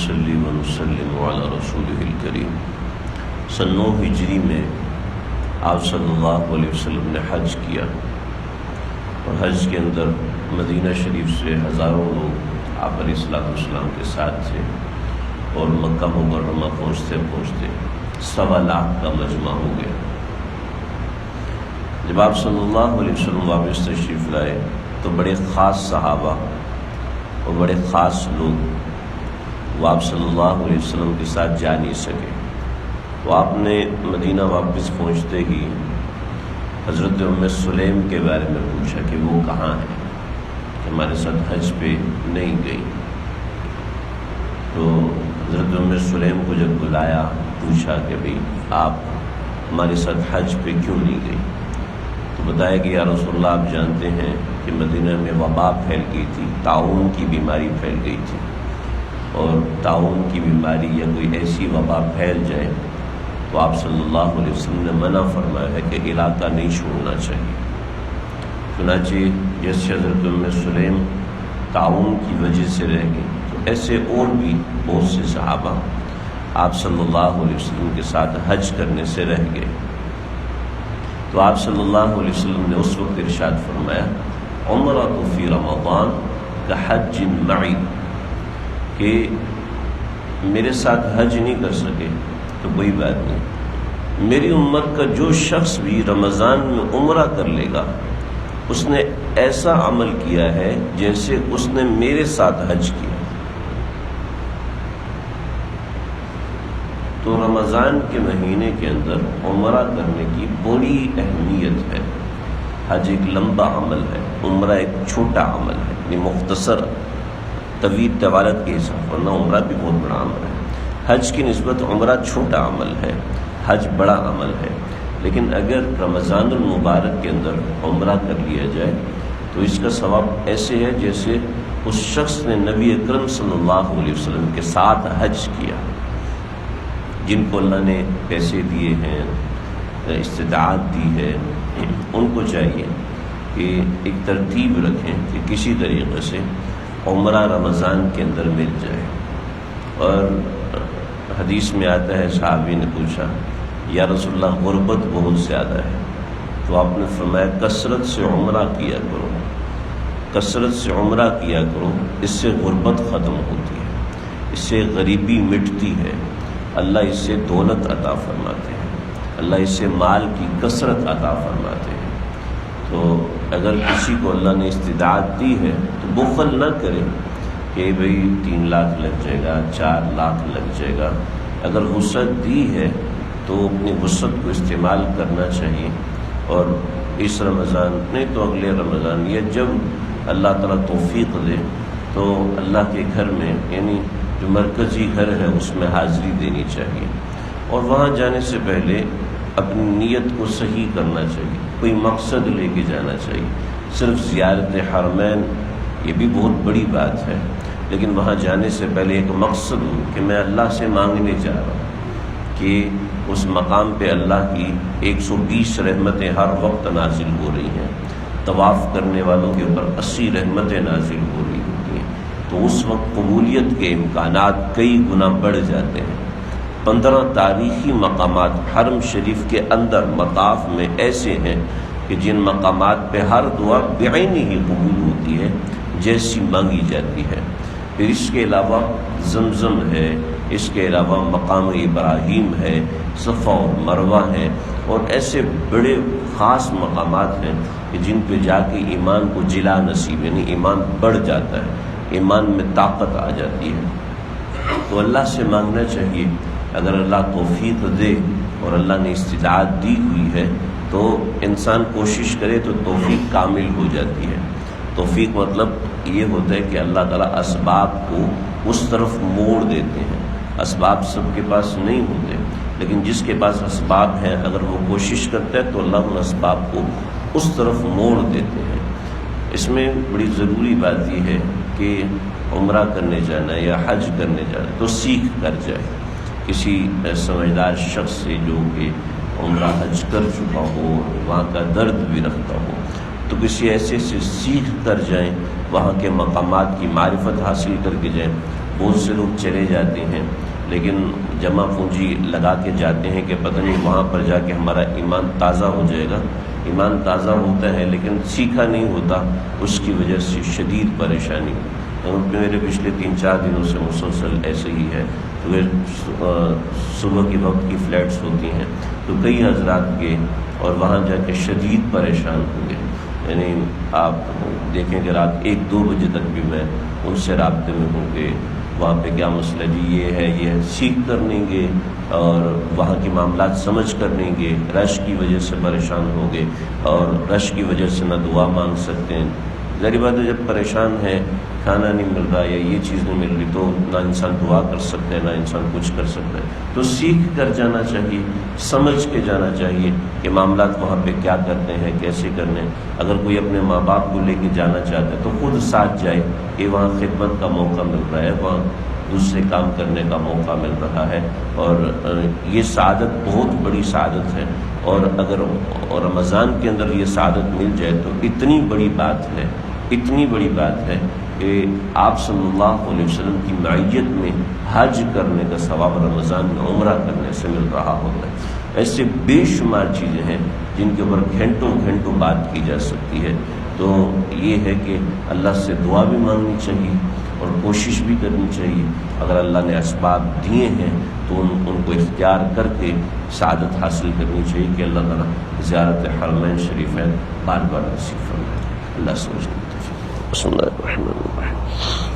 نصلی و نسلم علی رسولہ الکریم۔ سن 9 ہجری میں آپ صلی اللہ علیہ وسلم نے حج کیا، اور حج کے اندر مدینہ شریف سے ہزاروں لوگ آپ علیہ السلام کے ساتھ تھے، اور مکہ مکرمہ پہنچتے پہنچتے 1.25 لاکھ کا مجمع ہو گیا۔ جب آپ صلی اللہ علیہ وسلم واپس تشریف لائے تو بڑے خاص صحابہ اور بڑے خاص لوگ وہ آپ صلی اللہ علیہ وسلم کے ساتھ جا نہیں سکے، تو آپ نے مدینہ واپس پہنچتے ہی حضرت ام سلیم کے بارے میں پوچھا کہ وہ کہاں ہے، کہ ہمارے ساتھ حج پہ نہیں گئی۔ تو حضرت ام سلیم کو جب بلایا، پوچھا کہ بھئی آپ ہمارے ساتھ حج پہ کیوں نہیں گئی، تو بتایا کہ یا رسول اللہ آپ جانتے ہیں کہ مدینہ میں وبا پھیل گئی تھی، طاعون کی بیماری پھیل گئی تھی، اور طاعون کی بیماری یا کوئی ایسی وبا پھیل جائے تو آپ صلی اللہ علیہ وسلم نے منع فرمایا ہے کہ علاقہ نہیں چھوڑنا چاہیے۔ چنانچہ جیسے حضرت ام سلیم طاعون کی وجہ سے رہ گئی، تو ایسے اور بھی بہت سے صحابہ آپ صلی اللہ علیہ وسلم کے ساتھ حج کرنے سے رہ گئے۔ تو آپ صلی اللہ علیہ وسلم نے اس وقت ارشاد فرمایا عمرہ فی رمضان کحج معی، کہ میرے ساتھ حج نہیں کر سکے تو کوئی بات نہیں، میری امت کا جو شخص بھی رمضان میں عمرہ کر لے گا اس نے ایسا عمل کیا ہے جیسے اس نے میرے ساتھ حج کیا۔ تو رمضان کے مہینے کے اندر عمرہ کرنے کی بڑی اہمیت ہے۔ حج ایک لمبا عمل ہے، عمرہ ایک چھوٹا عمل ہے، یعنی مختصر طویل طوالت کے حساب، ورنہ عمرہ بھی بہت بڑا عمل ہے۔ حج کی نسبت عمرہ چھوٹا عمل ہے، حج بڑا عمل ہے، لیکن اگر رمضان المبارک کے اندر عمرہ کر لیا جائے تو اس کا ثواب ایسے ہے جیسے اس شخص نے نبی اکرم صلی اللہ علیہ وسلم کے ساتھ حج کیا۔ جن کو اللہ نے پیسے دیے ہیں، استطاعت دی ہے، ان کو چاہیے کہ ایک ترتیب رکھیں کہ کسی طریقے سے عمرہ رمضان کے اندر مل جائے۔ اور حدیث میں آتا ہے، صحابی نے پوچھا یا رسول اللہ غربت بہت زیادہ ہے، تو آپ نے فرمایا کثرت سے عمرہ کیا کرو، کثرت سے عمرہ کیا کرو، اس سے غربت ختم ہوتی ہے، اس سے غریبی مٹتی ہے، اللہ اس سے دولت عطا فرماتے ہیں، اللہ اس سے مال کی کثرت عطا فرماتے ہیں۔ تو اگر کسی کو اللہ نے استطاعت دی ہے تو بخل نہ کرے کہ بھئی 3 لاکھ لگ جائے گا، 4 لاکھ لگ جائے گا۔ اگر وسعت دی ہے تو اپنی وسعت کو استعمال کرنا چاہیے، اور اس رمضان نہیں تو اگلے رمضان یا جب اللہ تعالیٰ توفیق دے تو اللہ کے گھر میں، یعنی جو مرکزی گھر ہے اس میں حاضری دینی چاہیے، اور وہاں جانے سے پہلے اپنی نیت کو صحیح کرنا چاہیے، کوئی مقصد لے کے جانا چاہیے۔ صرف زیارت حرمین یہ بھی بہت بڑی بات ہے، لیکن وہاں جانے سے پہلے ایک مقصد ہو کہ میں اللہ سے مانگنے جا رہا ہوں کہ اس مقام پہ اللہ کی 120 رحمتیں ہر وقت نازل ہو رہی ہیں، طواف کرنے والوں کے اوپر 80 رحمتیں نازل ہو رہی ہوتی ہیں، تو اس وقت قبولیت کے امکانات کئی گنا بڑھ جاتے ہیں۔ 15 تاریخی مقامات حرم شریف کے اندر مطاف میں ایسے ہیں کہ جن مقامات پہ ہر دعا بعینی ہی قبول ہوتی ہے جیسی مانگی جاتی ہے۔ پھر اس کے علاوہ زمزم ہے، اس کے علاوہ مقام ابراہیم ہے، صفا اور مروہ ہے، اور ایسے بڑے خاص مقامات ہیں کہ جن پہ جا کے ایمان کو جلا نصیب، یعنی ایمان بڑھ جاتا ہے، ایمان میں طاقت آ جاتی ہے۔ تو اللہ سے مانگنا چاہیے، اگر اللہ توفیق دے اور اللہ نے استطاعت دی ہوئی ہے تو انسان کوشش کرے تو توفیق کامل ہو جاتی ہے۔ توفیق مطلب یہ ہوتا ہے کہ اللہ تعالیٰ اسباب کو اس طرف موڑ دیتے ہیں۔ اسباب سب کے پاس نہیں ہوتے، لیکن جس کے پاس اسباب ہیں اگر وہ کوشش کرتا ہے تو اللہ ان اسباب کو اس طرف موڑ دیتے ہیں۔ اس میں بڑی ضروری بات یہ ہے کہ عمرہ کرنے جانا یا حج کرنے جانا تو سیکھ کر جائے، کسی سمجھدار شخص سے جو کہ عمرہ حج کر چکا ہو، وہاں کا درد بھی رکھتا ہو، تو کسی ایسے سے سیکھ کر جائیں، وہاں کے مقامات کی معرفت حاصل کر کے جائیں۔ بہت سے لوگ چلے جاتے ہیں لیکن جمع پونجی لگا کے جاتے ہیں کہ پتہ نہیں وہاں پر جا کے ہمارا ایمان تازہ ہو جائے گا. ایمان تازہ ہوتا ہے لیکن سیکھا نہیں ہوتا، اس کی وجہ سے شدید پریشانی. میرے پچھلے 3-4 دنوں سے مسلسل ایسے ہی ہے. صبح کے وقت کی فلیٹس ہوتی ہیں تو کئی حضرات گئے اور وہاں جا کے شدید پریشان ہوئے. یعنی آپ دیکھیں کہ رات 1-2 بجے تک بھی میں ان سے رابطے میں ہوں گے. وہاں پہ کیا مسئلہ جی یہ ہے سیکھ کر نہیں گے اور وہاں کے معاملات سمجھ کر نہیں گے، رش کی وجہ سے پریشان ہو گئے اور رش کی وجہ سے نہ دعا مانگ سکتے ہیں. ظاہر بات ہے جب پریشان ہے، کھانا نہیں مل رہا یا یہ چیز نہیں مل رہی تو نہ انسان دعا کر سکتا ہے نہ انسان کچھ کر سکتا ہے. تو سیکھ کر جانا چاہیے، سمجھ کے جانا چاہیے کہ معاملات وہاں پہ کیا کرتے ہیں، کیسے کرنے ہیں. اگر کوئی اپنے ماں باپ کو لے کے جانا چاہتا ہے تو خود ساتھ جائے کہ وہاں خدمت کا موقع مل رہا ہے، وہاں دوسرے کام کرنے کا موقع مل رہا ہے. اور یہ سعادت بہت بڑی سعادت ہے. اور اگر رمضان کے اندر یہ سعادت مل جائے تو اتنی بڑی بات ہے، اتنی بڑی بات ہے کہ آپ صلی اللہ علیہ وسلم کی معیت میں حج کرنے کا ثواب رمضان میں عمرہ کرنے سے مل رہا ہوتا ہے. ایسے بے شمار چیزیں ہیں جن کے اوپر گھنٹوں گھنٹوں بات کی جا سکتی ہے. تو یہ ہے کہ اللہ سے دعا بھی مانگنی چاہیے اور کوشش بھی کرنی چاہیے. اگر اللہ نے اسباب دیے ہیں تو ان کو اختیار کر کے سعادت حاصل کرنی چاہیے کہ اللہ تعالیٰ زیارت حرمین شریفین بار بار نصیب فرمائے. اللہ سمجھنے. بسم اللہ الرحمن الرحیم.